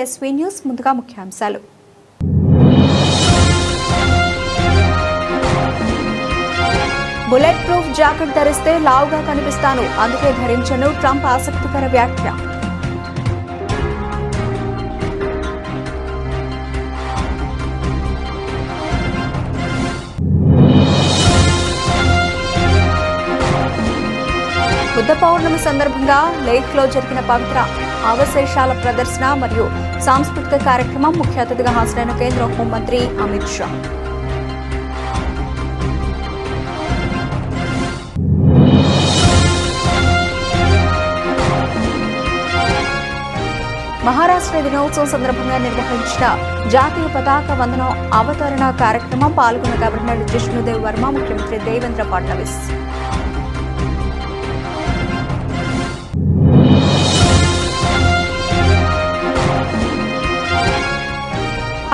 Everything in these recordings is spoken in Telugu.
SV news. ముందుగా ముఖ్యాంశాలు. బుల్లెట్ ప్రూఫ్ జాకెట్ ధరిస్తే లావుగా కనిపిస్తాను, అందుకే ధరించను ట్రంప్ ఆసక్తికర వ్యాఖ్య. బుద్ధ పౌర్ణమి సందర్భంగా లేహ్లో జరిగిన పవిత్ర అవశేషాల ప్రదర్శన మరియు సాంస్కృతిక కార్యక్రమం. ముఖ్య అతిథిగా హాజరైన కేంద్ర హోంమంత్రి అమిత్ షా. మహారాష్ట్ర దినోత్సవం సందర్భంగా నిర్వహించిన జాతీయ పతాక వందనం అవతరణ కార్యక్రమం. పాల్గొన్న గవర్నర్ జిష్ణుదేవ్ వర్మ, ముఖ్యమంత్రి దేవేంద్ర ఫడ్నవీస్.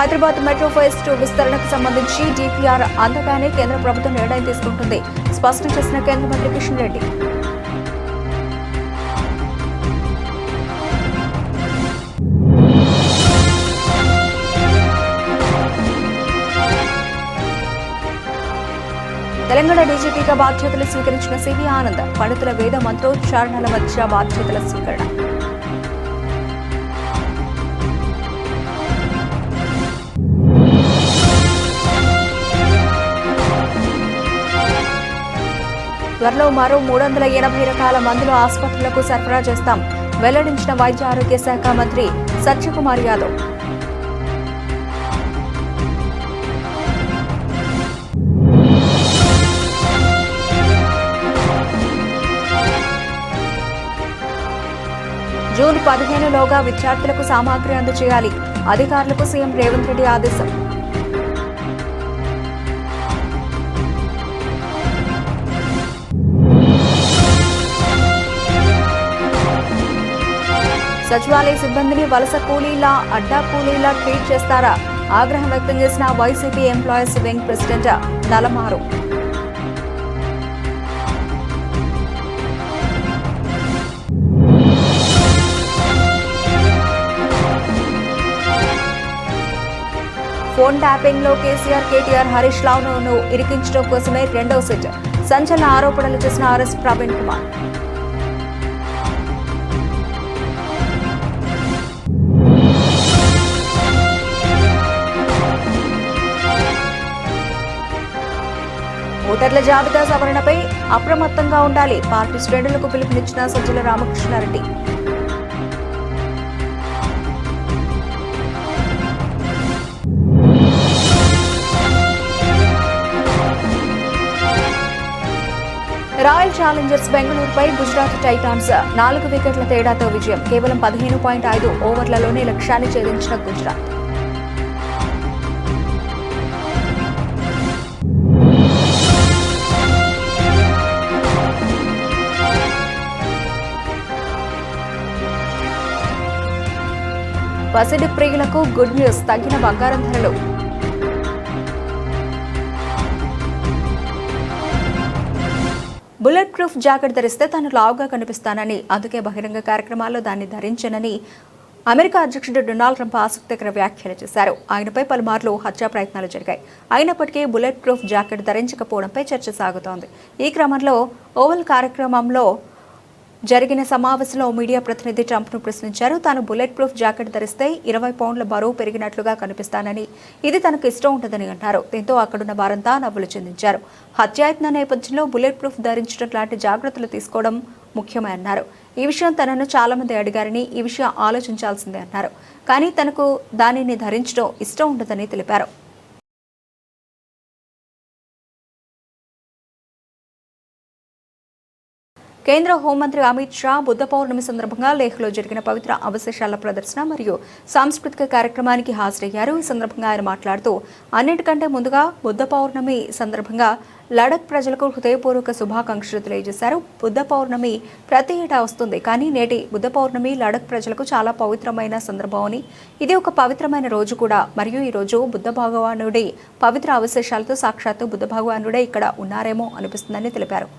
హైదరాబాద్ మెట్రో ఫేజ్ 2 విస్తరణకు సంబంధించి డిపిఆర్ అందగానే కేంద్ర ప్రభుత్వం నిర్ణయం తీసుకుంటుంది, స్పష్టం చేసిన కేంద్ర మంత్రి కిషన్ రెడ్డి. తెలంగాణ డీజీపీగా బాధ్యతలు స్వీకరించిన సివి ఆనంద్. పండితుల వేద మంత్రోచ్చారణల మధ్య బాధ్యతల స్వీకరణ. త్వరలో మరో 380 రకాల మందులు ఆసుపత్రులకు సరఫరా చేస్తాం, వెల్లడించిన వైద్య ఆరోగ్య శాఖ మంత్రి సత్యకుమార్ యాదవ్. జూన్ 15లోగా విద్యార్థులకు సామాగ్రి అందజేయాలి, అధికారులకు సీఎం రేవంత్ రెడ్డి ఆదేశం. సచివాలయ సిబ్బందిని వలస కూలీలా, అడ్డా కూలీలా ట్రీట్ చేస్తారా? ఆగ్రహం వ్యక్తం చేసిన YCP employees wing president Nalamaru. Phone tapping లో కేసీఆర్, కేటీఆర్, హరీష్ రావును ఇరికించడం కోసమే రెండో సెట్. సంచలన ఆరోపణలు చేసిన ఆర్ఎస్ ప్రవీణ్ కుమార్. ఓటర్ల జాబితా సవరణపై అప్రమత్తంగా ఉండాలి, పార్టీ శ్రేణులకు పిలుపునిచ్చిన సజ్జల రామకృష్ణారెడ్డి. రాయల్ ఛాలెంజర్స్ బెంగళూరుపై గుజరాత్ టైటాన్స్ 4 వికెట్ల తేడాతో విజయం. కేవలం 15.5 ఓవర్లలోనే లక్ష్యాన్ని ఛేదించిన గుజరాత్. పసిడి ప్రియులకు గుడ్ న్యూస్, తగ్గిన బంగారం ధరలు. బుల్లెట్ ప్రూఫ్ జాకెట్ ధరిస్తే తాను లావుగా కనిపిస్తానని, అందుకే బహిరంగ కార్యక్రమాల్లో దాన్ని ధరించనని అమెరికా అధ్యక్షుడు డొనాల్డ్ ట్రంప్ ఆసక్తికర వ్యాఖ్యలు చేశారు. ఆయనపై పలుమార్లు హత్యా ప్రయత్నాలు జరిగాయి. అయినప్పటికీ బుల్లెట్ ప్రూఫ్ జాకెట్ ధరించకపోవడంపై చర్చ సాగుతోంది. ఈ క్రమంలో ఓవల్ కార్యక్రమంలో జరిగిన సమావేశంలో మీడియా ప్రతినిధి ట్రంప్ను ప్రశ్నించారు. తాను బుల్లెట్ ప్రూఫ్ జాకెట్ ధరిస్తే 20 పౌండ్ల బరువు పెరిగినట్లుగా కనిపిస్తానని, ఇది తనకు ఇష్టం ఉంటుందని అన్నారు. దీంతో అక్కడున్న వారంతా నవ్వులు చెందించారు. హత్యాయత్న నేపథ్యంలో బుల్లెట్ ప్రూఫ్ ధరించడం లాంటి జాగ్రత్తలు తీసుకోవడం ముఖ్యమే అన్నారు. ఈ విషయం తనను చాలా మంది అడిగారని, ఈ విషయం ఆలోచించాల్సిందే అన్నారు. కానీ తనకు దానిని ధరించడం ఇష్టం ఉండదని తెలిపారు. కేంద్ర హోంమంత్రి అమిత్ షా బుద్ధ పౌర్ణమి సందర్భంగా లేహ్లో జరిగిన పవిత్ర అవశేషాల ప్రదర్శన మరియు సాంస్కృతిక కార్యక్రమానికి హాజరయ్యారు. ఈ సందర్భంగా ఆయన మాట్లాడుతూ, అన్నిటికంటే ముందుగా బుద్ధ పౌర్ణమి సందర్భంగా లడక్ ప్రజలకు హృదయపూర్వక శుభాకాంక్షలు తెలియజేశారు. బుద్ధ పౌర్ణమి ప్రతి ఏటా వస్తుంది, కానీ నేటి బుద్ధ పౌర్ణమి లడక్ ప్రజలకు చాలా పవిత్రమైన సందర్భం అని, ఇది ఒక పవిత్రమైన రోజు కూడా, మరియు ఈ రోజు బుద్ధ భగవానుడి పవిత్ర అవశేషాలతో సాక్షాత్తు బుద్ధ భగవానుడే ఇక్కడ ఉన్నారేమో అనిపిస్తుందని తెలిపారు.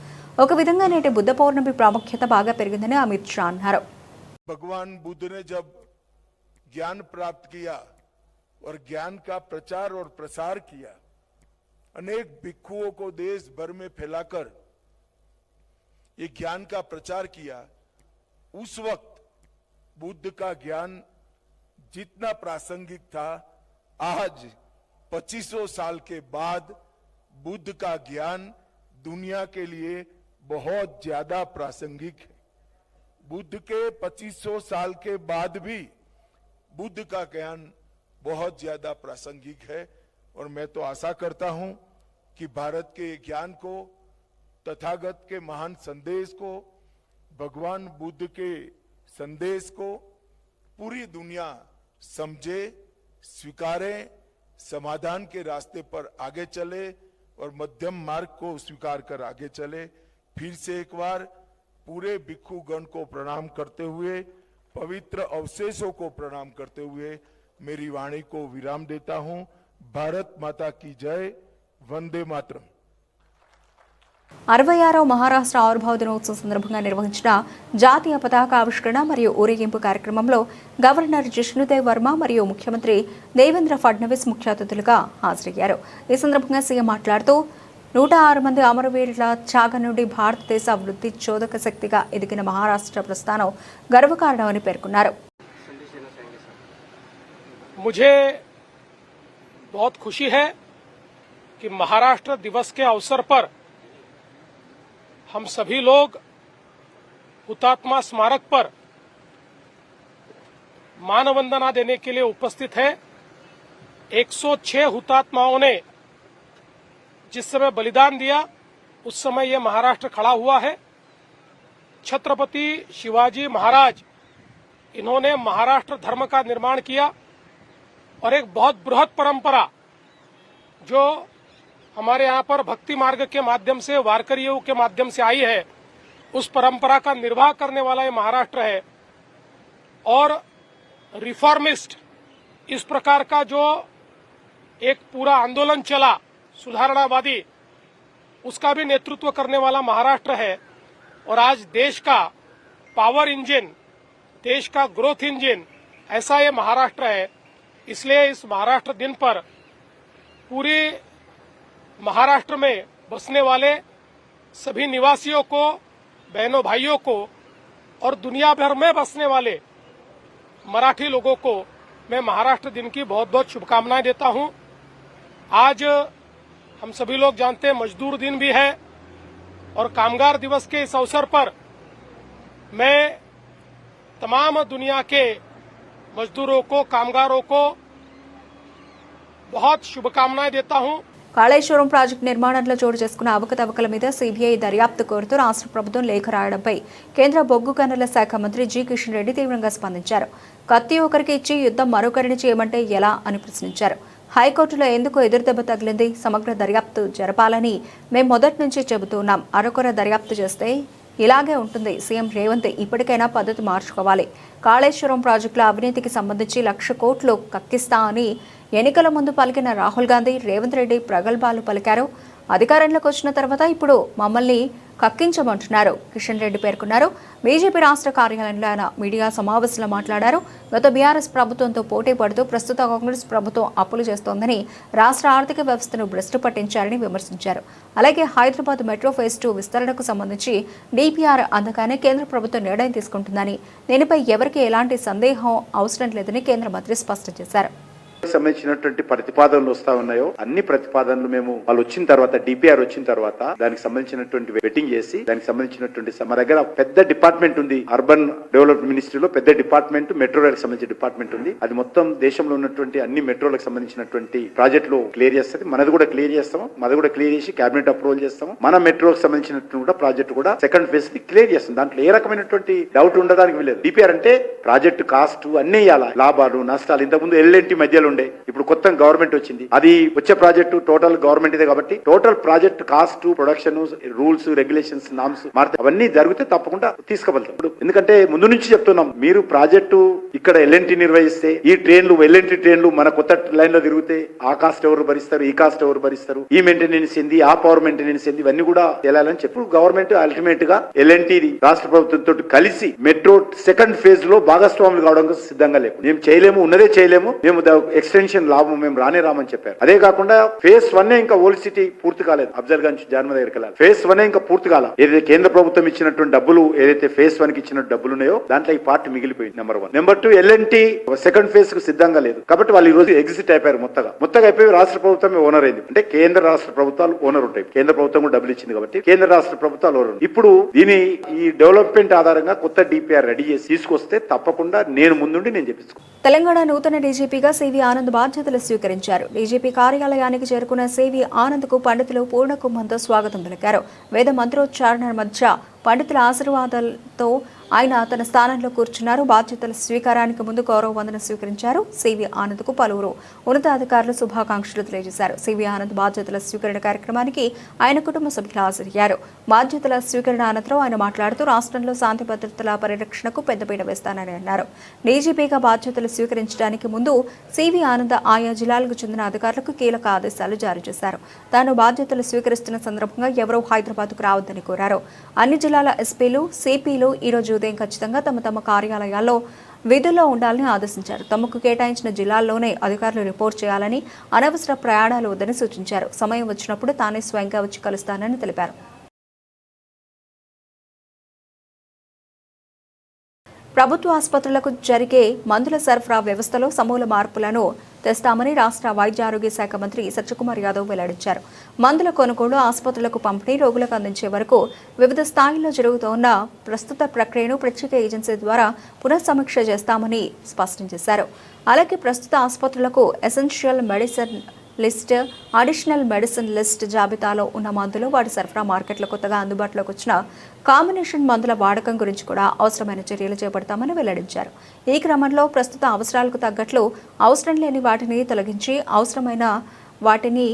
ఒక విధంగా నేటి బుద్ధ పౌర్ణమి ప్రాముఖ్యత బాగా పెరిగిందని అమిత్ షా అన్నారు. भगवान बुद्ध ने जब ज्ञान प्राप्त किया और ज्ञान का प्रचार और प्रसार किया। अनेक भिक्षुओं को देश भर में फैलाकर ये ज्ञान का प्रचार किया। उस वक्त बुद्ध का ज्ञान जितना प्रासंगिक था, आज 2500 साल के बाद बुद्ध का ज्ञान दुनिया के लिए बहुत ज्यादा प्रासंगिक है। बुद्ध के 2500 साल के बाद भी बुद्ध का ज्ञान बहुत ज्यादा प्रासंगिक है और मैं तो आशा करता हूं कि भारत के ज्ञान को, तथागत के महान संदेश को, भगवान बुद्ध के संदेश को पूरी दुनिया समझे, स्वीकारे, समाधान के रास्ते पर आगे चले और मध्यम मार्ग को स्वीकार कर आगे चले। फिर से एक बार पूरे भिक्षु गण को प्रणाम करते हुए, पवित्र अवशेषों को प्रणाम करते हुए मेरी वाणी को विराम देता हूं। भारत माता की जय। वंदे मातरम। 66వ మహారాష్ట్ర ఆవిర్భావ దినోత్సవం సందర్భంగా నిర్వహించిన జాతీయ పతాకావిష్కరణ మరియు ఊరేగింపు కార్యక్రమంలో గవర్నర్ జిష్ణుదేవ్ వర్మ మరియు ముఖ్యమంత్రి దేవేంద్ర ఫడ్నవీస్ ముఖ్య అతిథులుగా హాజరయ్యారు. ఈ సందర్భంగా సీఎం మాట్లాడుతూ 106 మంది అమరవీరుల త్యాగం నుండి భారతదేశ అభివృద్ధి చోదక శక్తిగా ఎదిగిన మహారాష్ట్ర ప్రస్థానం గర్వకారణమని పేర్కొన్నారు. मुझे बहुत खुशी है कि महाराष्ट्र दिवस के अवसर पर हम सभी लोग हुतात्मा स्मारक पर मानवंदना देने के लिए उपस्थित हैं। 106 हुतात्माओं ने जिस समय बलिदान दिया उस समय ये महाराष्ट्र खड़ा हुआ है। छत्रपति शिवाजी महाराज, इन्होंने महाराष्ट्र धर्म का निर्माण किया और एक बहुत बृहद परंपरा जो हमारे यहाँ पर भक्ति मार्ग के माध्यम से, वारकरी योग के माध्यम से आई है, उस परंपरा का निर्वाह करने वाला ये महाराष्ट्र है। और रिफॉर्मिस्ट, इस प्रकार का जो एक पूरा आंदोलन चला सुधारणावादी, उसका भी नेतृत्व करने वाला महाराष्ट्र है। और आज देश का पावर इंजन, देश का ग्रोथ इंजन ऐसा ये महाराष्ट्र है। इसलिए इस महाराष्ट्र दिन पर पूरी महाराष्ट्र में बसने वाले सभी निवासियों को, बहनों भाइयों को और दुनिया भर में बसने वाले मराठी लोगों को मैं महाराष्ट्र दिन की बहुत बहुत शुभकामनाएं देता हूं। आज हम सभी लोग जानते हैं मजदूर दिन भी है और कामगार दिवस के इस अवसर पर मैं तमाम दुनिया के मजदूरों को, कामगारों को बहुत शुभकामनाएं देता हूं। కాళేశ్వరం ప్రాజెక్టు నిర్మాణంలో చోటు చేసుకున్న అవకతవకల మీద సీబీఐ దర్యాప్తు కోరుతూ రాష్ట్ర ప్రభుత్వం లేఖ రాయడంపై కేంద్ర బొగ్గు గనుల శాఖ మంత్రి జి కిషన్ రెడ్డి తీవ్రంగా స్పందించారు. కత్తి ఒకరికి ఇచ్చి యుద్ధం మరొకరిని చేయమంటే ఎలా అని ప్రశ్నించారు. హైకోర్టులో ఎందుకు ఎదురుదెబ్బ తగిలింది? సమగ్ర దర్యాప్తు జరపాలని మేము మొదటి నుంచి చెబుతున్నాం. అరకొర దర్యాప్తు చేస్తే ఇలాగే ఉంటుంది. సీఎం రేవంత్ ఇప్పటికైనా పద్ధతి మార్చుకోవాలి. కాళేశ్వరం ప్రాజెక్టుల అవినీతికి సంబంధించి 1,00,000 కోట్లు కక్కిస్తా అని ఎన్నికల ముందు పలికిన రాహుల్ గాంధీ, రేవంత్ రెడ్డి ప్రగల్భాలు పలికారు. అధికారంలోకి వచ్చిన తర్వాత ఇప్పుడు మమ్మల్ని కక్కించమంటున్నారు కిషన్ రెడ్డి పేర్కొన్నారు. బీజేపీ రాష్ట్ర కార్యాలయంలో ఆయన మీడియా సమావేశంలో మాట్లాడారు. గత బీఆర్ఎస్ ప్రభుత్వంతో పోటీ పడుతూ ప్రస్తుత కాంగ్రెస్ ప్రభుత్వం అప్పులు చేస్తోందని, రాష్ట్ర ఆర్థిక వ్యవస్థను భ్రష్టు పట్టించారని విమర్శించారు. అలాగే హైదరాబాద్ మెట్రో ఫేజ్ 2 విస్తరణకు సంబంధించి డీపీఆర్ అందగానే కేంద్ర ప్రభుత్వం నిర్ణయం తీసుకుంటుందని, దీనిపై ఎవరికి ఎలాంటి సందేహం అవసరం లేదని కేంద్ర మంత్రి స్పష్టం చేశారు. సంబంధించినటువంటి ప్రతిపాదనలు వస్తా ఉన్నాయో అన్ని ప్రతిపాదనలు మేము వాళ్ళు వచ్చిన తర్వాత, డిపిఆర్ వచ్చిన తర్వాత దానికి సంబంధించినటువంటి వెట్టింగ్ చేసి, దానికి సంబంధించినటువంటి మా దగ్గర పెద్ద డిపార్ట్మెంట్ ఉంది. అర్బన్ డెవలప్మెంట్ మినిస్ట్రీలో పెద్ద డిపార్ట్మెంట్, మెట్రో రైల్కి సంబంధించిన డిపార్ట్మెంట్ ఉంది. అది మొత్తం దేశంలో ఉన్నటువంటి అన్ని మెట్రోలకు సంబంధించినటువంటి ప్రాజెక్టులు క్లియర్ చేస్తుంది. మనది కూడా క్లియర్ చేస్తాము. మనది కూడా క్లియర్ చేసి కేబినెట్ అప్రూవల్ చేస్తాము. మన మెట్రోకి సంబంధించినటువంటి కూడా ప్రాజెక్టు కూడా సెకండ్ ఫేజ్ ని క్లియర్ చేస్తాం. దాంట్లో ఏ రకమైనటువంటి డౌట్ ఉండడానికి వీలేదు. డిపిఆర్ అంటే ప్రాజెక్టు కాస్ట్ అన్ని ఇవ్వాలి, లాభాలు నష్టాలు. ఇంతకుముందు ఎల్ఎన్టీ మధ్యలో ఉండే, ఇప్పుడు కొత్త గవర్నమెంట్ వచ్చింది, అది వచ్చే ప్రాజెక్టు టోటల్ గవర్నమెంట్ ఇదే కాబట్టి total project cost, production, rules, regulations, norms మారితే అవన్నీ జరిగితే తప్పకుండా తీసుకువెళ్తాం. ఇప్పుడు ఎందుకంటే ముందు నుంచి చెప్తున్నాం, మీరు ప్రాజెక్టు ఇక్కడ ఎల్ఎన్టీ నిర్వహిస్తే ఈ ట్రైన్లు ఎల్ఎన్టీ ట్రైన్లు మన కొత్త లైన్ లో తిరిగితే ఆ కాస్ట్ ఎవరు భరిస్తారు, ఈ కాస్ట్ ఎవరు భరిస్తారు, ఈ మెయింటెనెన్స్ ఏంది, ఆ పవర్ మెయింటెనెన్స్ ఏంది, ఇవన్నీ కూడా తెలియాలని చెప్పి గవర్నమెంట్ అల్టిమేట్ గా ఎల్ఎన్టీ రాష్ట్ర ప్రభుత్వంతో కలిసి మెట్రో సెకండ్ ఫేజ్ లో భాగస్వాములు కావడానికి సిద్ధంగా లేవు. మేము చేయలేము, ఉన్నదే చేయలేము, మేము ఎక్స్టెన్షన్ లాభం మేము రామని చెప్పారు. అదే కాకుండా ఫేజ్ 1 ఇంకా ఓల్డ్ సిటీ పూర్తి కాలేదు. అఫ్జల్ గంజ్ జాన్మ దగ్గరికి వెళ్ళాలి. ఫేజ్ 1 ఇంకా పూర్తి కాల. ఏదైతే కేంద్ర ప్రభుత్వం ఇచ్చినటువంటి డబ్బులు, ఏదైతే ఫేజ్ 1 కి ఇచ్చిన డబ్బులు ఉన్నాయో దాంట్లో ఈ పార్ట్ మిగిలిపోయింది. Number 1. Number 2, L&T second phase కు సిద్ధంగా లేదు కాబట్టి వాళ్ళు ఈ రోజు ఎగ్జిట్ అయిపోయారు. మొత్తగా అయిపోయి రాష్ట్ర ప్రభుత్వమే ఓనర్ అయింది. అంటే కేంద్ర రాష్ట్ర ప్రభుత్వాలు ఓనర్ ఉంటాయి. కేంద్ర ప్రభుత్వం కూడా డబ్బులు ఇచ్చింది కాబట్టి కేంద్ర రాష్ట్ర ప్రభుత్వాలు ఓనర్. ఇప్పుడు ఈ డెవలప్మెంట్ ఆధారంగా కొత్త డిపిఆర్ రెడీ చేసి తీసుకొస్తే తప్పకుండా నేను ముందుండి నేను చెప్పించుకో. తెలంగాణ నూతన డీజీపీగా సివి ఆనంద్ బాధ్యతలు స్వీకరించారు. డీజీపీ కార్యాలయానికి చేరుకున్న సివి ఆనంద్ కు పండితులు పూర్ణకుంభంతో స్వాగతం పలికారు. వేద మంత్రోచ్చారణ మధ్య పండితుల ఆశీర్వాదాలతో ఆయన తన స్థానంలో కూర్చున్నారు. బాధ్యతల స్వీకారానికి ముందు గౌరవ వందనం స్వీకరించారు. సివి ఆనంద్ కు పలువురు ఉన్నతాధికారులు శుభాకాంక్షలు తెలియజేశారు. సివి ఆనంద్ బాధ్యతల స్వీకరణ కార్యక్రమానికి ఆయన కుటుంబ సభ్యులు హాజరయ్యారు. బాధ్యతల స్వీకరణ అనంతరం ఆయన మాట్లాడుతూ రాష్ట్రంలో శాంతి భద్రతల పరిరక్షణకు పెద్దపీట వేస్తానని అన్నారు. డీజీపీగా బాధ్యతలు స్వీకరించడానికి ముందు సివి ఆనంద్ ఆయా జిల్లాలకు చెందిన అధికారులకు కీలక ఆదేశాలు జారీ చేశారు. తాను బాధ్యతలు స్వీకరిస్తున్న సందర్భంగా ఎవరూ హైదరాబాద్కు రావద్దని కోరారు. అన్ని జిల్లాల ఎస్పీలు, సిపిలు ఈ రోజు ఉదయం ఖచ్చితంగా తమ కార్యాలయాల్లో విధుల్లో ఉండాలని ఆదేశించారు. తమకు కేటాయించిన జిల్లాల్లోనే అధికారులు రిపోర్ట్ చేయాలని, అనవసర ప్రయాణాలు వద్దని సూచించారు. సమయం వచ్చినప్పుడు తానే స్వయంగా వచ్చి కలుస్తానని తెలిపారు. ప్రభుత్వ ఆసుపత్రులకు జరిగే మందుల సరఫరా వ్యవస్థలో సమూల మార్పులను తెస్తామని రాష్ట్ర వైద్య ఆరోగ్య శాఖ మంత్రి సత్యకుమార్ యాదవ్ వెల్లడించారు. మందుల కొనుగోలు, ఆసుపత్రులకు పంపిణీ, రోగులకు అందించే వరకు వివిధ స్థాయిల్లో జరుగుతున్న ప్రస్తుత ప్రక్రియను ప్రత్యేక ఏజెన్సీ ద్వారా పునఃసమీక్ష చేస్తామని స్పష్టం చేశారు. అలాగే ప్రస్తుత ఆసుపత్రులకు essential medicine list, additional medicine list జాబితాలో ఉన్న మందులు, వాటి సరఫరా, మార్కెట్లో కొత్తగా అందుబాటులోకి వచ్చిన కాంబినేషన్ మందుల వాడకం గురించి కూడా అవసరమైన చర్యలు చేపడతామని వెల్లడించారు. ఈ క్రమంలో ప్రస్తుత అవసరాలకు తగ్గట్లు అవసరం లేని వాటిని తొలగించి అవసరమైన వాటిని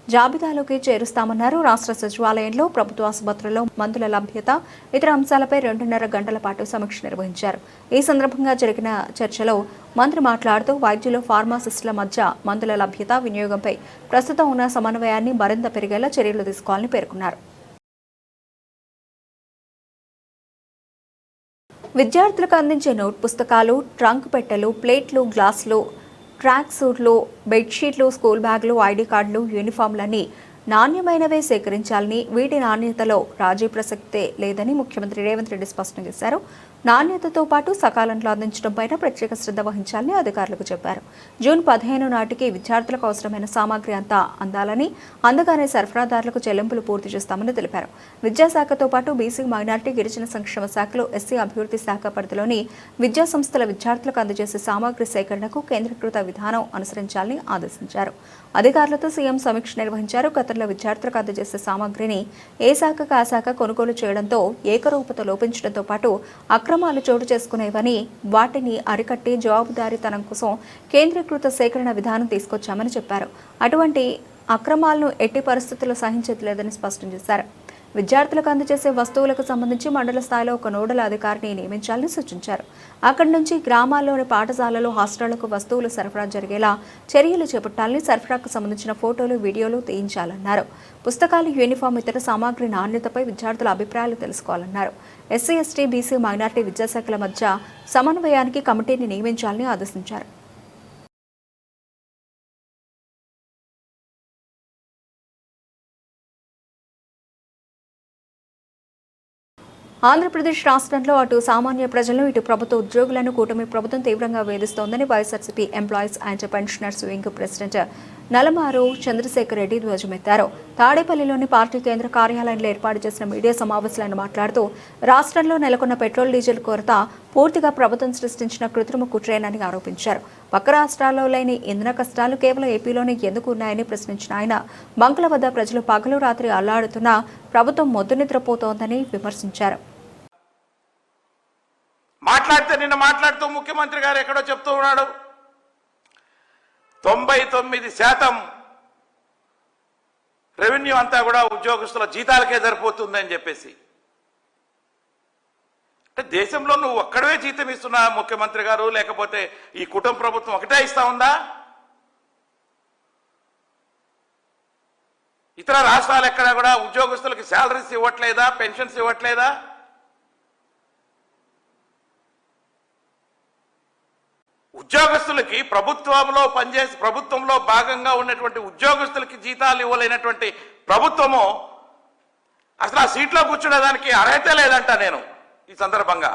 జాబితాలోకి చేరుస్తామన్నారు. రాష్ట్ర సచివాలయంలో ప్రభుత్వ ఆసుపత్రుల్లో మందుల లభ్యత, ఇతర అంశాలపై 2.5 గంటల పాటు సమీక్ష నిర్వహించారు. ఈ సందర్భంగా జరిగిన చర్చలో మంత్రి మాట్లాడుతూ వైద్యులు, ఫార్మాసిస్టుల మధ్య మందుల లభ్యత, వినియోగంపై ప్రస్తుతం ఉన్న సమన్వయాన్ని మరింత పెరిగేలా చర్యలు తీసుకోవాలని పేర్కొన్నారు. విద్యార్థులకు అందించే నోట్ పుస్తకాలు, ట్రంక్ పెట్టెలు, ప్లేట్లు, గ్లాసులు, ట్రాక్ సూట్లు, బెడ్షీట్లు, స్కూల్ బ్యాగులు, ఐడి కార్డులు, యూనిఫామ్లన్నీ నాణ్యమైనవే సేకరించాలని, వీటి నాణ్యతలో రాజీ ప్రసక్తే లేదని ముఖ్యమంత్రి రేవంత్ రెడ్డి స్పష్టం చేశారు. నాణ్యతతో పాటు సకాలంలో అందించడంపై ప్రత్యేక శ్రద్ధ వహించాలని అధికారులకు చెప్పారు. జూన్ 15 నాటికి విద్యార్థులకు అవసరమైన సామాగ్రి అంతా అందాలని, అందగానే సరఫరాదారులకు చెల్లింపులు పూర్తి చేస్తామని తెలిపారు. విద్యాశాఖతో పాటు బీసీ, మైనారిటీ, గిరిజన సంక్షేమ శాఖలు, ఎస్సీ అభివృద్ధి శాఖ పరిధిలోని విద్యా సంస్థల విద్యార్థులకు అందజేసే సామాగ్రి సేకరణకు కేంద్రీకృత విధానం అనుసరించాలని ఆదేశించారు. అధికారులతో సీఎం సమీక్ష నిర్వహించారు. గతంలో విద్యార్థులకు అందజేసే సామాగ్రిని ఏ శాఖకు ఆ శాఖ కొనుగోలు చేయడంతో ఏకరూపత లోపించడంతో పాటు అక్రమాలు చోటు చేసుకునేవని, వాటిని అరికట్టి జవాబుదారీతనం కోసం కేంద్రీకృత సేకరణ విధానం తీసుకొచ్చామని చెప్పారు. అటువంటి అక్రమాలను ఎట్టి పరిస్థితుల్లో సహించేది లేదని స్పష్టం చేశారు. విద్యార్థులకు అందజేసే వస్తువులకు సంబంధించి మండల స్థాయిలో ఒక నోడల్ అధికారిని నియమించాలని సూచించారు. అక్కడి నుంచి గ్రామాల్లోని పాఠశాలలు, హాస్టళ్లకు వస్తువులు సరఫరా జరిగేలా చర్యలు చేపట్టాలని, సరఫరాకు సంబంధించిన ఫోటోలు, వీడియోలు తీయించాలన్నారు. పుస్తకాలు, యూనిఫామ్, ఇతర సామాగ్రి నాణ్యతపై విద్యార్థుల అభిప్రాయాలు తెలుసుకోవాలన్నారు. ఎస్సీ, ఎస్టీ, బీసీ, మైనారిటీ విద్యాశాఖల మధ్య సమన్వయానికి కమిటీని నియమించాలని ఆదేశించారు. ఆంధ్రప్రదేశ్ రాష్ట్రంలో అటు సామాన్య ప్రజలను, ఇటు ప్రభుత్వ ఉద్యోగులను కూటమి ప్రభుత్వం తీవ్రంగా వేధిస్తోందని YSRCP employees and pensioners wing president Nalamaru Chandrasekhar Reddy ధ్వజమెత్తారు. తాడేపల్లిలోని పార్టీ కేంద్ర కార్యాలయంలో ఏర్పాటు చేసిన మీడియా సమావేశంలో మాట్లాడుతూ రాష్ట్రంలో నెలకొన్న పెట్రోల్, డీజిల్ కొరత పూర్తిగా ప్రభుత్వం సృష్టించిన కృత్రిమ కుట్రేనని ఆరోపించారు. పక్క రాష్ట్రాల్లో లేని ఇంధన కష్టాలు కేవలం ఏపీలోనే ఎందుకు ఉన్నాయని ప్రశ్నించిన ఆయన, బంకుల వద్ద ప్రజలు పగలు రాత్రి అల్లాడుతున్నా ప్రభుత్వం మొద్దు నిద్రపోతోందని విమర్శించారు. నిన్న మాట్లాడుతూ ముఖ్యమంత్రి గారు ఎక్కడో చెప్తూ ఉన్నాడు, 99% రెవెన్యూ అంతా కూడా ఉద్యోగస్తుల జీతాలకే సరిపోతుందని చెప్పేసి. అంటే దేశంలో నువ్వు ఒక్కడవే జీతం ఇస్తున్నా ముఖ్యమంత్రి గారు, లేకపోతే ఈ కుటుంబ ప్రభుత్వం ఒకటే ఇస్తా ఉందా? ఇతర రాష్ట్రాలు ఎక్కడ కూడా ఉద్యోగస్తులకి శాలరీస్ ఇవ్వట్లేదా, పెన్షన్స్ ఇవ్వట్లేదా? ఉద్యోగస్తులకి ప్రభుత్వంలో భాగంగా ఉన్నటువంటి ఉద్యోగస్తులకి జీతాలు ఇవ్వలేనటువంటి ప్రభుత్వము అసలు ఆ సీట్లో కూర్చునేదానికి అర్హత లేదంట. నేను ఈ సందర్భంగా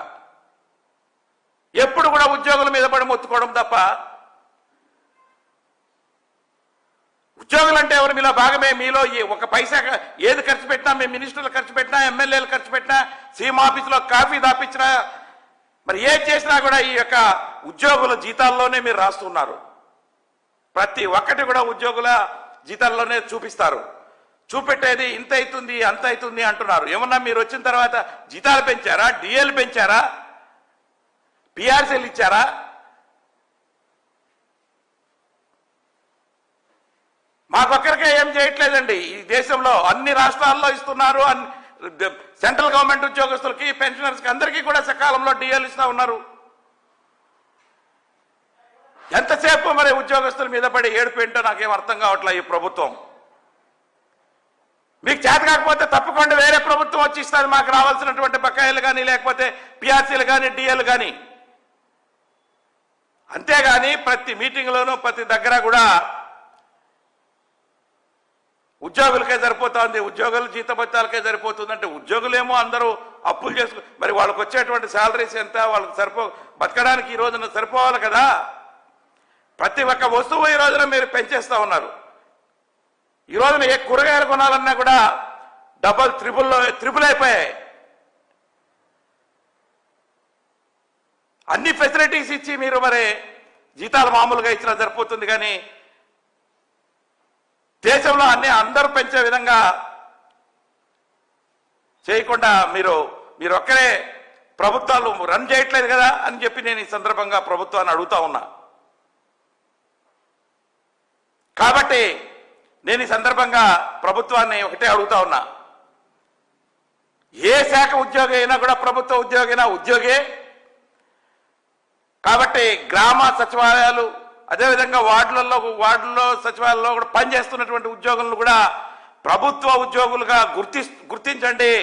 ఎప్పుడు కూడా ఉద్యోగుల మీద పడి మొత్తుకోవడం తప్ప, ఉద్యోగులంటే ఎవరు మీలో భాగమే. మీలో ఒక పైసా ఏది ఖర్చు పెట్టినా, మీ మినిస్టర్లు ఖర్చు పెట్టినా, ఎమ్మెల్యేలు ఖర్చు పెట్టినా, సీఎం ఆఫీసులో కాఫీ దాపించినా, మరి ఏది చేసినా కూడా ఈ యొక్క ఉద్యోగుల జీతాల్లోనే మీరు రాస్తున్నారు. ప్రతి ఒక్కటి కూడా ఉద్యోగుల జీతాల్లోనే చూపిస్తారు. చూపెట్టేది ఇంత అవుతుంది అంత అవుతుంది అంటున్నారు. ఏమన్నా మీరు వచ్చిన తర్వాత జీతాలు పెంచారా, డిఏలు పెంచారా, పిఆర్సీలు ఇచ్చారా? మాకొక్కరికే ఏం చేయట్లేదండి. ఈ దేశంలో అన్ని రాష్ట్రాల్లో ఇస్తున్నారు. సెంట్రల్ గవర్నమెంట్ ఉద్యోగస్తులకి, పెన్షనర్స్కి అందరికీ కూడా సకాలంలో డిఏలు ఇస్తా ఉన్నారు. ఎంతసేపు మరి ఉద్యోగస్తుల మీద పడి ఏడుపు ఏంటో నాకేం అర్థం కావట్లేదు. ఈ ప్రభుత్వం మీకు చేత కాకపోతే తప్పకుండా వేరే ప్రభుత్వం వచ్చి ఇస్తుంది మాకు రావాల్సినటువంటి బకాయిలు కానీ, లేకపోతే పిఆర్సీలు కానీ, డిఏలు కానీ. అంతేగాని ప్రతి మీటింగ్లోనూ ప్రతి దగ్గర కూడా ఉద్యోగులకే సరిపోతుంది, ఉద్యోగుల జీతభత్యాలకే సరిపోతుంది అంటే, ఉద్యోగులేమో అందరూ అప్పులు చేసుకు మరి వాళ్ళకి వచ్చేటువంటి శాలరీస్ ఎంత, వాళ్ళకి బతకడానికి ఈ రోజున సరిపోవాలి కదా. ప్రతి ఒక్క వస్తువు ఈ రోజున మీరు పెంచేస్తా ఉన్నారు. ఈ రోజున ఏ కూరగాయలు కొనాలన్నా కూడా డబల్ త్రిబుల్ అయిపోయాయి. అన్ని ఫెసిలిటీస్ ఇచ్చి మీరు మరి జీతాలు మామూలుగా ఇచ్చినా సరిపోతుంది, కానీ దేశంలో అందరూ పెంచే విధంగా చేయకుండా మీరు ఒక్కరే ప్రభుత్వాలు రన్ చేయట్లేదు కదా అని చెప్పి నేను ఈ సందర్భంగా ప్రభుత్వాన్ని అడుగుతా ఉన్నా. కాబట్టి నేను ఈ సందర్భంగా ప్రభుత్వాన్ని ఒకటే అడుగుతా ఉన్నా, ఏ శాఖ ఉద్యోగి అయినా కూడా ప్రభుత్వ ఉద్యోగి అయినా ఉద్యోగే. కాబట్టి గ్రామ సచివాలయాలు, అదేవిధంగా వార్డుల్లో సచివాలయంలో కూడా పనిచేస్తున్నటువంటి ఉద్యోగులను కూడా ప్రభుత్వ ఉద్యోగులుగా గుర్తించండి.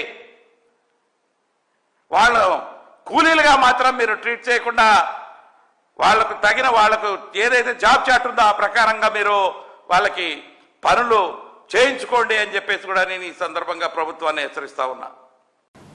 వాళ్ళు కూలీలుగా మాత్రం మీరు ట్రీట్ చేయకుండా వాళ్ళకు ఏదైతే జాబ్ చార్ట్ ఉందో ఆ ప్రకారంగా మీరు వాళ్ళకి పనులు చేయించుకోండి అని చెప్పేసి కూడా నేను ఈ సందర్భంగా ప్రభుత్వాన్ని హెచ్చరిస్తా ఉన్నా.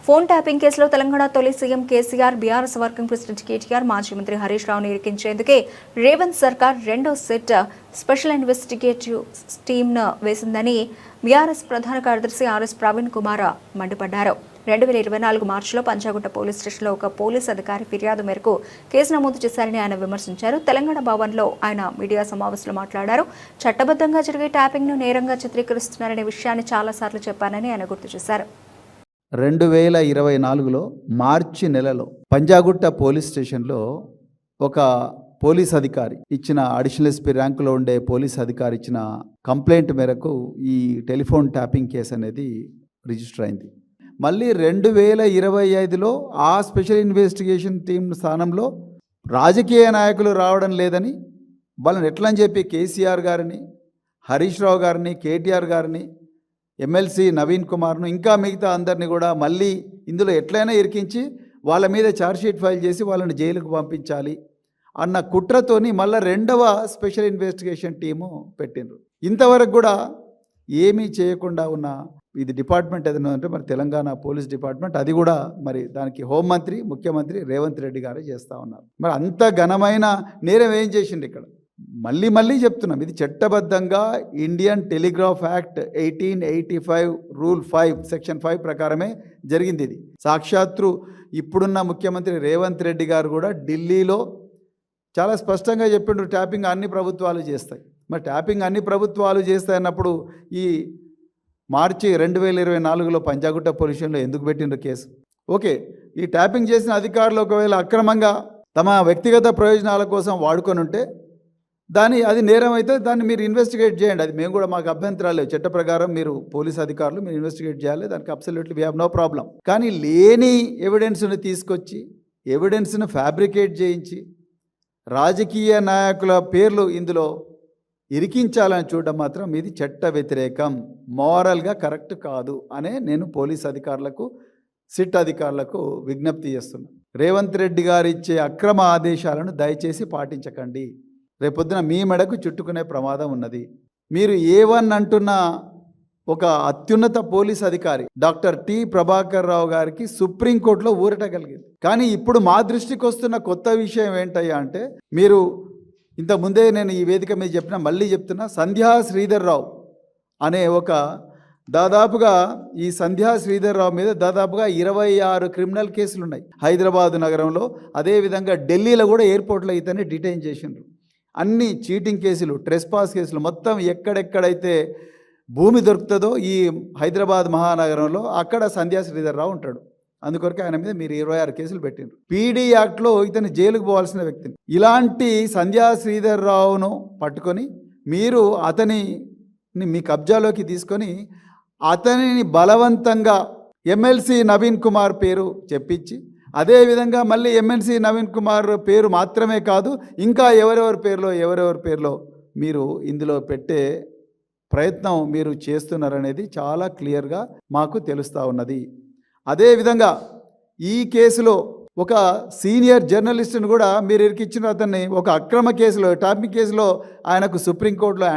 ఫోన్ ట్యాపింగ్ కేసులో తెలంగాణ తొలి CM KCR, BRS working president KTR, మాజీ మంత్రి హరీష్ రావును ఇరికించేందుకే రేవంత్ సర్కార్ రెండో సెట్ స్పెషల్ ఇన్వెస్టిగేటివ్ టీమ్ను వేసిందని బీఆర్ఎస్ ప్రధాన కార్యదర్శి ఆర్ఎస్ ప్రవీణ్ కుమార్ మండిపడ్డారు. 2024 మార్చిలో పంజాగుట్ట పోలీస్ స్టేషన్లో ఒక పోలీస్ అధికారి ఫిర్యాదు మేరకు కేసు నమోదు చేశారని ఆయన విమర్శించారు. తెలంగాణ భవన్లో ఆయన మీడియా సమావేశంలో మాట్లాడారు. చట్టబద్ధంగా జరిగే ట్యాపింగ్ను నేరంగా చిత్రీకరిస్తున్నారనే విషయాన్ని చాలాసార్లు చెప్పానని ఆయన గుర్తు చేశారు. 2024లో మార్చి నెలలో పంజాగుట్ట పోలీస్ స్టేషన్లో ఒక పోలీస్ అధికారి ఇచ్చిన అడిషనల్ ఎస్పీ ర్యాంకులో ఉండే పోలీస్ అధికారి ఇచ్చిన కంప్లైంట్ మేరకు ఈ టెలిఫోన్ ట్యాపింగ్ కేసు అనేది రిజిస్టర్ అయింది. మళ్ళీ 2025లో ఆ స్పెషల్ ఇన్వెస్టిగేషన్ టీం స్థానంలో రాజకీయ నాయకులు రావడం లేదని వాళ్ళని ఎట్లా అని చెప్పి కేసీఆర్ గారిని, హరీష్ రావు గారిని, కేటీఆర్ గారిని, ఎమ్మెల్సీ నవీన్ కుమార్ను, ఇంకా మిగతా అందరినీ కూడా మళ్ళీ ఇందులో ఎట్లయినా ఇరికించి వాళ్ళ మీద ఛార్జ్షీట్ ఫైల్ చేసి వాళ్ళని జైలుకు పంపించాలి అన్న కుట్రతోని మళ్ళీ రెండవ స్పెషల్ ఇన్వెస్టిగేషన్ టీము పెట్టిండ్రు. ఇంతవరకు కూడా ఏమీ చేయకుండా ఉన్న ఇది డిపార్ట్మెంట్ ఏదైనా అంటే మరి తెలంగాణ పోలీస్ డిపార్ట్మెంట్, అది కూడా మరి దానికి హోంమంత్రి, ముఖ్యమంత్రి రేవంత్ రెడ్డి గారే చేస్తూ ఉన్నారు. మరి అంత ఘనమైన నేరం ఏం చేసిండు ఇక్కడ? మళ్ళీ చెప్తున్నాం, ఇది చట్టబద్ధంగా Indian telegraph act 1885 rule 5 section 5 ప్రకారమే జరిగింది. ఇది సాక్షాత్తు ఇప్పుడున్న ముఖ్యమంత్రి రేవంత్ రెడ్డి గారు కూడా ఢిల్లీలో చాలా స్పష్టంగా చెప్పిండ్రు, ట్యాపింగ్ అన్ని ప్రభుత్వాలు చేస్తాయి. మరి ట్యాపింగ్ అన్ని ప్రభుత్వాలు చేస్తాయన్నప్పుడు ఈ మార్చి 2024లో పంజాగుట్ట పోలీస్ స్టేషన్లో ఎందుకు పెట్టిండ్రు కేసు? ఓకే, ఈ ట్యాపింగ్ చేసిన అధికారులు ఒకవేళ అక్రమంగా తమ వ్యక్తిగత ప్రయోజనాల కోసం వాడుకొని ఉంటే అది నేరం అయితే దాన్ని మీరు ఇన్వెస్టిగేట్ చేయండి. అది మేము కూడా మాకు అభ్యంతరాలు లేవు. చట్ట ప్రకారం మీరు పోలీస్ అధికారులు మీరు ఇన్వెస్టిగేట్ చేయాలి. దానికి absolutely we have no problem. కానీ లేని ఎవిడెన్స్ను తీసుకొచ్చి ఎవిడెన్స్ను ఫ్యాబ్రికేట్ చేయించి రాజకీయ నాయకుల పేర్లు ఇందులో ఇరికించాలని చూడడం మాత్రం ఇది చట్ట వ్యతిరేకం, మోరల్గా కరెక్ట్ కాదు అనే నేను పోలీస్ అధికారులకు సిట్ అధికారులకు విజ్ఞప్తి చేస్తున్నాను. రేవంత్ రెడ్డి గారు ఇచ్చే అక్రమ ఆదేశాలను దయచేసి పాటించకండి. రేపొద్దున మీ మెడకు చుట్టుకునే ప్రమాదం ఉన్నది. మీరు A1 అంటున్న ఒక అత్యున్నత పోలీస్ అధికారి డాక్టర్ టి ప్రభాకర్ రావు గారికి సుప్రీంకోర్టులో ఊరట కలిగింది. కానీ ఇప్పుడు మా దృష్టికి వస్తున్న కొత్త విషయం ఏంటయ్యా అంటే, మీరు ఇంతకుముందే నేను ఈ వేదిక మీద చెప్పిన మళ్ళీ చెప్తున్నా, సంధ్యా శ్రీధర్ రావు అనే దాదాపుగా ఈ సంధ్యా శ్రీధర్ రావు మీద దాదాపుగా 26 క్రిమినల్ కేసులు ఉన్నాయి హైదరాబాద్ నగరంలో. అదేవిధంగా ఢిల్లీలో కూడా ఎయిర్పోర్ట్లో ఇతన్ని డిటైన్ చేసిండ్రు. అన్ని చీటింగ్ కేసులు, ట్రెస్పాస్ కేసులు, మొత్తం ఎక్కడెక్కడైతే భూమి దొరుకుతుందో ఈ హైదరాబాద్ మహానగరంలో అక్కడ సంధ్యా శ్రీధర్ రావు ఉంటాడు. అందుకొరకు ఆయన మీద మీరు 26 కేసులు పెట్టిండ్రు. పీడీ యాక్ట్లో ఇతను జైలుకు పోవాల్సిన వ్యక్తిని. ఇలాంటి సంధ్యా శ్రీధర్ రావును పట్టుకొని మీరు అతని మీ కబ్జాలోకి తీసుకొని అతనిని బలవంతంగా ఎమ్మెల్సీ నవీన్ కుమార్ పేరు చెప్పించి, అదేవిధంగా మళ్ళీ ఎమ్మెల్సీ నవీన్ కుమార్ పేరు మాత్రమే కాదు ఇంకా ఎవరెవరి పేర్లో మీరు ఇందులో పెట్టే ప్రయత్నం మీరు చేస్తున్నారనేది చాలా క్లియర్గా మాకు తెలుస్తూ ఉన్నది. అదేవిధంగా ఈ కేసులో ఒక సీనియర్ జర్నలిస్ట్ని కూడా మీరు ఇరికిచ్చిన అతన్ని ఒక అక్రమ కేసులో, టాపిక్ కేసులో ఆయనకు సుప్రీంకోర్టులో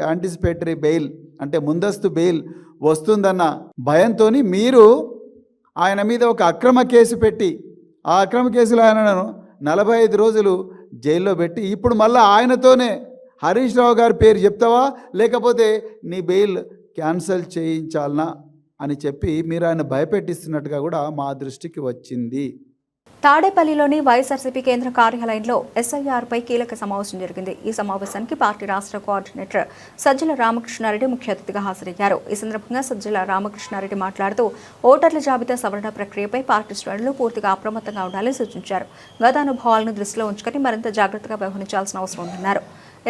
యాంటిసిపేటరీ బెయిల్ అంటే ముందస్తు బెయిల్ వస్తుందన్న భయంతో మీరు ఆయన మీద ఒక అక్రమ కేసు పెట్టి ఆ అక్రమ కేసులో ఆయనను 45 రోజులు జైల్లో పెట్టి ఇప్పుడు మళ్ళీ ఆయనతోనే హరీష్ రావు గారి పేరు చెప్తావా లేకపోతే నీ బెయిల్ క్యాన్సిల్ చేయించాలనా అని చెప్పి మీరు ఆయన భయపెట్టిస్తున్నట్టుగా కూడా మా దృష్టికి వచ్చింది. తాడేపల్లిలోని వైఎస్ఆర్సీపీ కేంద్ర కార్యాలయంలో ఎస్ఐఆర్పై కీలక సమావేశం జరిగింది. ఈ సమావేశానికి పార్టీ రాష్ట్ర కోఆర్డినేటర్ సజ్జల రామకృష్ణారెడ్డి ముఖ్య అతిథిగా హాజరయ్యారు. ఈ సందర్భంగా సజ్జల రామకృష్ణారెడ్డి మాట్లాడుతూ ఓటర్ల జాబితా సవరణ ప్రక్రియపై పార్టీ శ్రేణులు పూర్తిగా అప్రమత్తంగా ఉండాలని సూచించారు. గత అనుభవాలను దృష్టిలో ఉంచుకొని మరింత జాగ్రత్తగా వ్యవహరించాల్సిన అవసరం ఉందన్నారు.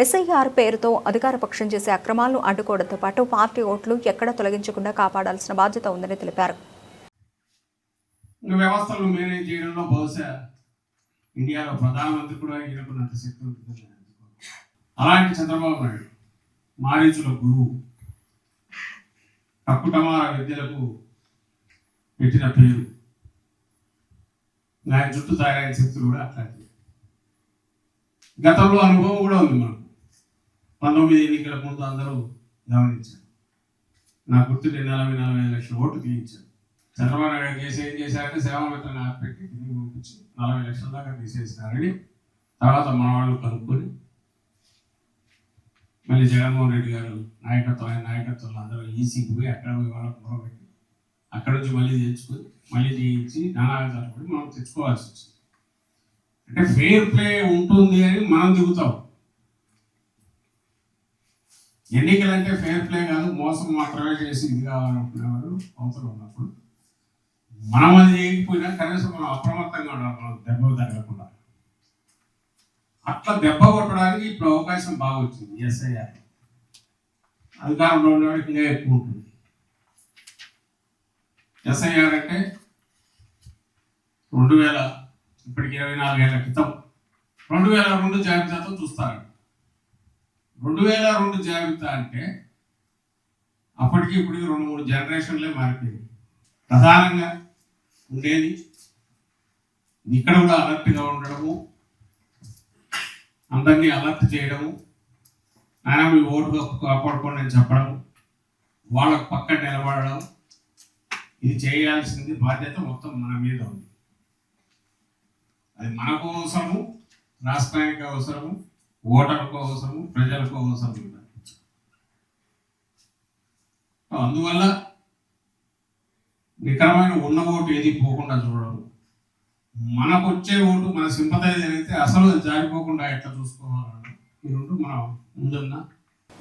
ఎస్ఐఆర్ పేరుతో అధికార పక్షం చేసే అక్రమాలను అడ్డుకోవడంతో పాటు పార్టీ ఓట్లు ఎక్కడ తొలగించకుండా కాపాడాల్సిన బాధ్యత ఉందని తెలిపారు. వ్యవస్థలను మేనేజ్ చేయడంలో బహుశా ఇండియాలో ప్రధానమంత్రి కూడా ఎన్నుకున్నంత శక్తి ఉంటుంది. అలాంటి చంద్రబాబు నాయుడు మారీచుల గురువు, కక్కుటమార విద్యలకు పెట్టిన పేరు, ఆయన చుట్టూ తయారైన శక్తులు కూడా అట్లాంటివి. గతంలో అనుభవం కూడా ఉంది మనకు. 19 ఎన్నికల ముందు అందరూ గమనించారు. నా గుర్తుండే 40-45 లక్షల ఓట్లు తీయించారు. చంద్రబాబు నాయుడు ఏం చేశారంటే సేవామిత్రని ఆపెట్టి తిరిగి పంపించి 40 లక్షల దాకా తీసేసినారని తర్వాత మన వాళ్ళు కనుక్కొని మళ్ళీ జగన్మోహన్ రెడ్డి గారు నాయకత్వంలో అందరూ ఈసీకి పోయి అక్కడ పోయి వాళ్ళకు మొదలుపెట్టి అక్కడ నుంచి మళ్ళీ తెచ్చుకొని మళ్ళీ చేయించి నానాగారు కూడా మనం తెచ్చుకోవాల్సి వచ్చింది. అంటే ఫెయిర్ ప్లే ఉంటుంది అని మనం దిగుతాం. ఎన్నికలంటే ఫెయిర్ ప్లే కాదు, మోసం మాత్రమే చేసి ఇది కావాలనుకునేవారు అవసరం ఉన్నప్పుడు మనం అది చేయకపోయినా కనీసం మనం అప్రమత్తంగా ఉండాలి, మనం దెబ్బ తగలకుండా. అట్లా దెబ్బ కొట్టడానికి ఇప్పుడు అవకాశం బాగా వచ్చింది. ఎస్ఐఆర్ అధికారంలో ఉండేవాడికి ఇంకా ఎక్కువ ఉంటుంది. ఎస్ఐఆర్ అంటే 2000 ఇప్పటికి 24 ఏళ్ల క్రితం 2002 జాబితాతో చూస్తారు. 2002 జాబితా అంటే అప్పటికి ఇప్పటికి 2-3 జనరేషన్లే మారిపోయింది. ప్రధానంగా ఉండేది ఇక్కడ కూడా అలర్ట్గా ఉండడము, అందరినీ అలర్ట్ చేయడము, ఆయన మీ ఓటు కాపాడుకోండి అని చెప్పడం, వాళ్ళకు పక్కన నిలబడడం, ఇది చేయాల్సింది బాధ్యత మొత్తం మన మీద ఉంది. అది మనకు అవసరము, రాష్ట్రానికి అవసరము, ఓటర్లకు అవసరము, ప్రజలకు అవసరం. అందువల్ల నికరమైన ఉన్న ఓటు ఏది పోకుండా చూడడం, మనకు వచ్చే ఓటు మన సింపథైజర్ అయితే అసలు జారిపోకుండా ఎట్లా చూసుకోవాలన్నా ఈ రెండు మనం ముందున్న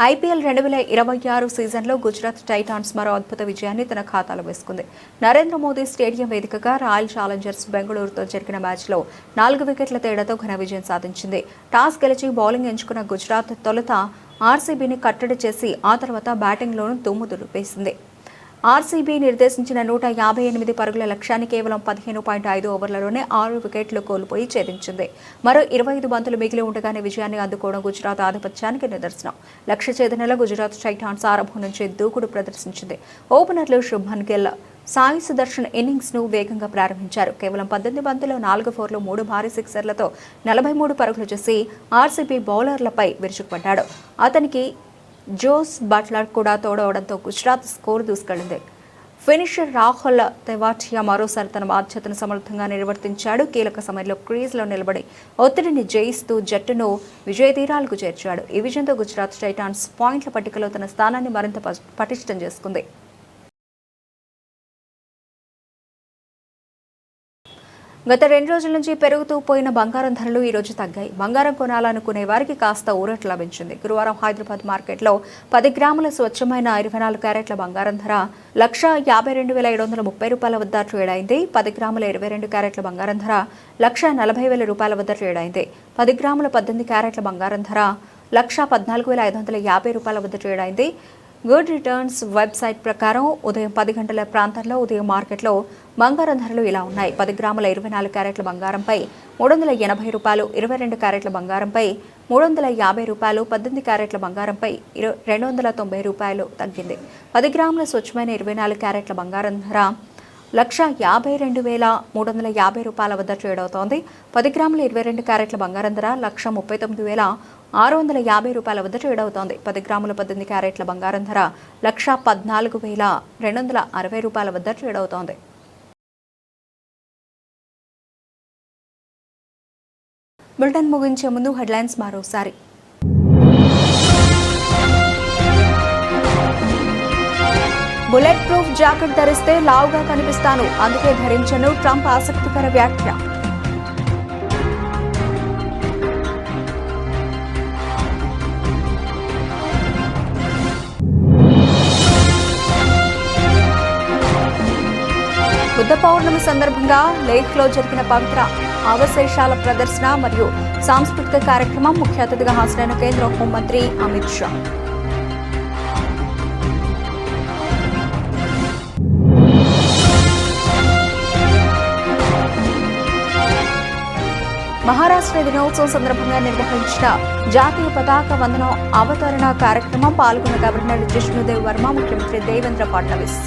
ఐపీఎల్ 2026 సీజన్లో గుజరాత్ టైటాన్స్ మరో అద్భుత విజయాన్ని తన ఖాతాలో వేసుకుంది. నరేంద్ర మోదీ స్టేడియం వేదికగా రాయల్ ఛాలెంజర్స్ బెంగళూరుతో జరిగిన మ్యాచ్లో 4 వికెట్ల తేడాతో ఘన విజయం సాధించింది. టాస్ గెలిచి బౌలింగ్ ఎంచుకున్న గుజరాత్ తొలుత ఆర్సీబీని కట్టడి చేసి ఆ తర్వాత బ్యాటింగ్లోనూ దుమ్ము దులిపేసింది. ఆర్సీబీ నిర్దేశించిన 158 పరుగుల లక్ష్యాన్ని కేవలం 15.5 ఓవర్లలోనే 6 వికెట్లు కోల్పోయి ఛేదించింది. మరో 25 బంతులు మిగిలి ఉండగానే విజయాన్ని అందుకోవడం గుజరాత్ ఆధిపత్యానికి నిదర్శనం. లక్ష్య ఛేదనలో గుజరాత్ టైటాన్స్ ఆరంభం నుంచి దూకుడు ప్రదర్శించింది. ఓపెనర్లు శుభ్మన్ గిల్, సాయి సుదర్శన్ ఇన్నింగ్స్ ను వేగంగా ప్రారంభించారు. కేవలం 18 బంతుల్లో 4 ఫోర్లు 3 భారీ సిక్సర్లతో 43 పరుగులు చేసి ఆర్సీబీ బౌలర్లపై విరుచుకుపడ్డాడు. అతనికి జోస్ బట్లర్ కూడా తోడవడంతో గుజరాత్ స్కోరు దూసుకెళ్లింది. ఫినిషర్ రాహుల్ తెవాటియా మరోసారి తన బాధ్యతను సమర్థంగా నిర్వర్తించాడు. కీలక సమయంలో క్రీజ్లో నిలబడి ఒత్తిడిని జయిస్తూ జట్టును విజయ తీరాలకు చేర్చాడు. ఈ విజయంతో గుజరాత్ టైటాన్స్ పాయింట్ల పట్టికలో తన స్థానాన్ని మరింత పటిష్టం చేసుకుంది. గత 2 రోజుల నుంచి పెరుగుతూ పోయిన బంగారం ధరలు ఈ రోజు తగ్గాయి. బంగారం కొనాలనుకునే వారికి కాస్త ఊరట లభించింది. గురువారం హైదరాబాద్ మార్కెట్లో 10 గ్రాముల స్వచ్ఛమైన 24 క్యారెట్ల బంగారం ధర 1,52,730 రూపాయల వద్ద ట్రేడ్ అయింది. 10 గ్రాముల 22 క్యారెట్ల బంగారం ధర 1,40,000 రూపాయల వద్ద ట్రేడ్ అయింది. 10 గ్రాముల 18 క్యారెట్ల బంగారం ధర 1,14,550 రూపాయల వద్ద ట్రేడ్ అయింది. గుడ్ రిటర్న్స్ వెబ్సైట్ ప్రకారం ఉదయం 10 గంటల ప్రాంతంలో ఉదయం మార్కెట్లో బంగారం ధరలు ఇలా ఉన్నాయి. 10 గ్రాముల 24 క్యారెట్ల బంగారంపై 380 రూపాయలు, 22 క్యారెట్ల బంగారంపై 350 రూపాయలు, 18 క్యారెట్ల బంగారంపై 290 రూపాయలు తగ్గింది. 10 గ్రాముల స్వచ్ఛమైన 24 క్యారెట్ల బంగారం ధర 1,52,350 రూపాయల వద్ద ట్రేడ్ అవుతోంది. 10 గ్రాముల 22 క్యారెట్ల బంగారం ధర 1,39,650 రూపాయల వద్ద ట్రేడ్ అవుతోంది. 10 గ్రాముల 18 క్యారెట్ల బంగారం ధర 1,14,260 రూపాయల వద్ద ట్రేడ్ అవుతోంది. బులెటిన్ ముగించే ముందు హెడ్లైన్స్ మరోసారి. బుల్లెట్ ప్రూఫ్ జాకెట్ ధరిస్తే లావుగా కనిపిస్తాను, అందుకే ధరించను ట్రంప్ ఆసక్తికర వ్యాఖ్య. బుద్ధ పౌర్ణమి సందర్భంగా లేహ్లో జరిగిన పవిత్ర అవశేషాల ప్రదర్శన మరియు సాంస్కృతిక కార్యక్రమం. ముఖ్య అతిథిగా హాజరైన కేంద్ర హోంమంత్రి అమిత్ షా. మహారాష్ట్ర దినోత్సవం సందర్భంగా నిర్వహించిన జాతీయ పతాక వందనం అవతరణ కార్యక్రమం. పాల్గొన్న గవర్నర్ జిష్ణుదేవ్ వర్మ, ముఖ్యమంత్రి దేవేంద్ర ఫడ్నవీస్.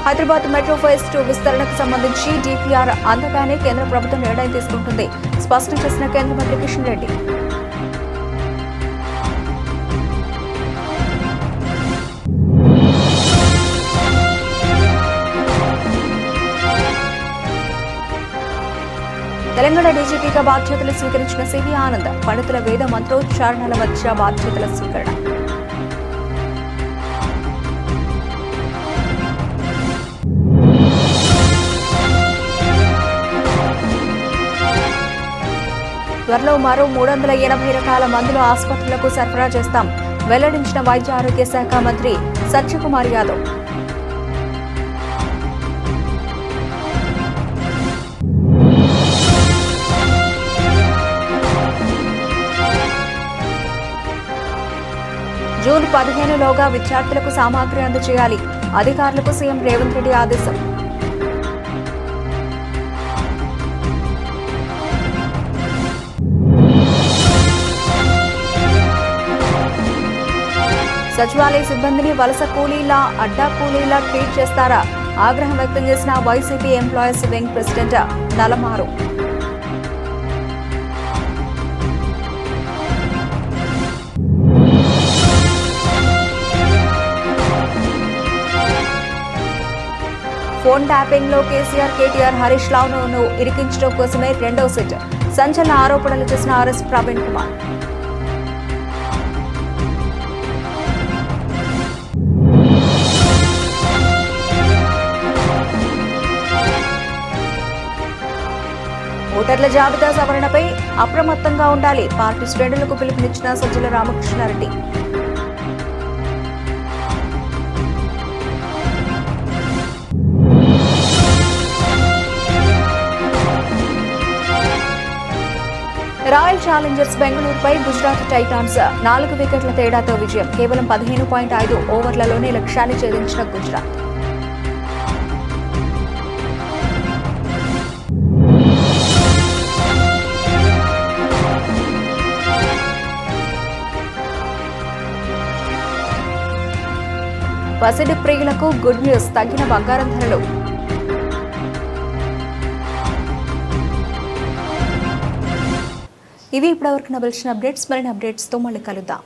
హైదరాబాద్ మెట్రో ఫేజ్ 2 విస్తరణకు సంబంధించి డీపీఆర్ అందగానే కేంద్ర ప్రభుత్వం నిర్ణయం తీసుకుంటుంది, స్పష్టం చేసిన కేంద్ర మంత్రి కిషన్ రెడ్డి. తెలంగాణ డీజీపీగా బాధ్యతలు స్వీకరించిన సివి ఆనంద్. పండితుల వేద మంత్రోచ్చారణల మధ్య బాధ్యతల స్వీకరణ. త్వరలో మరో 380 రకాల మందులు ఆసుపత్రులకు సరఫరా చేస్తాం, వెల్లడించిన వైద్య ఆరోగ్య శాఖ మంత్రి సత్యకుమార్ యాదవ్. జూన్ 15లోగా విద్యార్థులకు సామాగ్రి అందజేయాలి, అధికారులకు సీఎం రేవంత్ రెడ్డి ఆదేశం. సచివాలయ సిబ్బందిని వలస కూలీల, అడ్డా కూలీల ట్రీట్ చేస్తారా? ఆగ్రహం వ్యక్తం చేసిన YCP employees wing president Nalamaru. Phone tapping లో కేసీఆర్, కేటీఆర్, హరీష్ రావును ఇరికించడం కోసమే రెండో సెట్. సంచలన ఆరోపణలు చేసిన ఆర్ఎస్ ప్రవీణ్ కుమార్. ఓటర్ల జాబితా సవరణపై అప్రమత్తంగా ఉండాలి. పార్టీ శ్రేణులకు పిలుపునిచ్చిన సజ్జల రామకృష్ణారెడ్డి. రాయల్ ఛాలెంజర్స్ బెంగళూరుపై గుజరాత్ టైటాన్స్ 4 వికెట్ల తేడాతో విజయం. కేవలం 15.5 ఓవర్లలోనే లక్ష్యాన్ని ఛేదించిన గుజరాత్. పసిడి ప్రియులకు గుడ్ న్యూస్, తగ్గిన బంగారం ధరలు. ఇవి ఇప్పటివరకు నవలసిన అప్డేట్స్. మరిన్ని అప్డేట్స్తో మళ్ళీ కలుద్దాం.